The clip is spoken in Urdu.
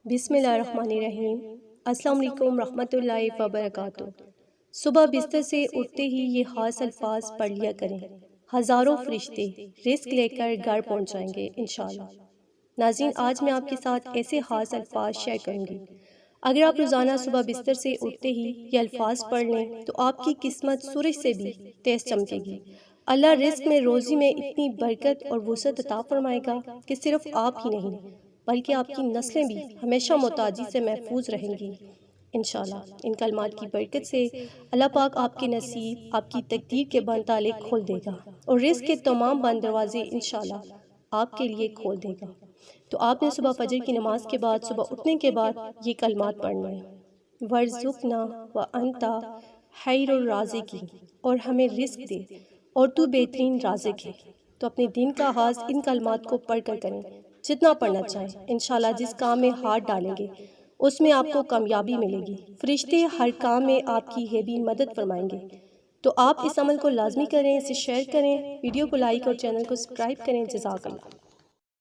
بسم اللہ الرحمن الرحیم۔ السلام علیکم رحمۃ اللہ وبرکاتہ۔ صبح بستر سے اٹھتے ہی یہ خاص الفاظ پڑھ لیا کریں۔ ہزاروں فرشتے رزق لے کر گھر پہنچ جائیں گے انشاءاللہ۔ ناظرین، آج میں آپ کے ساتھ ایسے خاص الفاظ شیئر کروں گی۔ اگر آپ روزانہ صبح بستر سے اٹھتے ہی یہ الفاظ پڑھ لیں تو آپ کی قسمت سورج سے بھی تیز چمکے گی۔ اللہ رزق میں روزی میں اتنی برکت اور وسعت عطا فرمائے گا کہ صرف آپ ہی نہیں بلکہ آپ کی نسلیں بھی ہمیشہ محتاجی سے محفوظ رہیں گی انشاءاللہ۔ ان کلمات کی برکت سے اللہ پاک آپ کے نصیب، آپ کی تقدیر کے بند تالے کھول دے گا اور رزق کے تمام بند دروازے انشاءاللہ آپ کے لیے کھول دے گا۔ تو آپ نے صبح فجر کی نماز کے بعد، صبح اٹھنے کے بعد یہ کلمات پڑھنے ہیں۔ وَارْزُقْنَا وَأَنْتَ خَيْرُ الرَّازِقِينَ، اور ہمیں رزق دے اور تو بہترین رازق ہے۔ تو اپنے دن کا آغاز ان کلمات کو پڑھ کر کریں، جتنا پڑھنا چاہیں۔ انشاءاللہ جس کام میں ہاتھ ڈالیں گے اس میں آپ کو کامیابی ملے گی۔ فرشتے ہر کام میں آپ کی ہیبی مدد فرمائیں گے۔ تو آپ اس عمل کو لازمی کریں، اسے شیئر کریں، ویڈیو کو لائک اور چینل کو سبسکرائب کریں۔ جزاک اللہ۔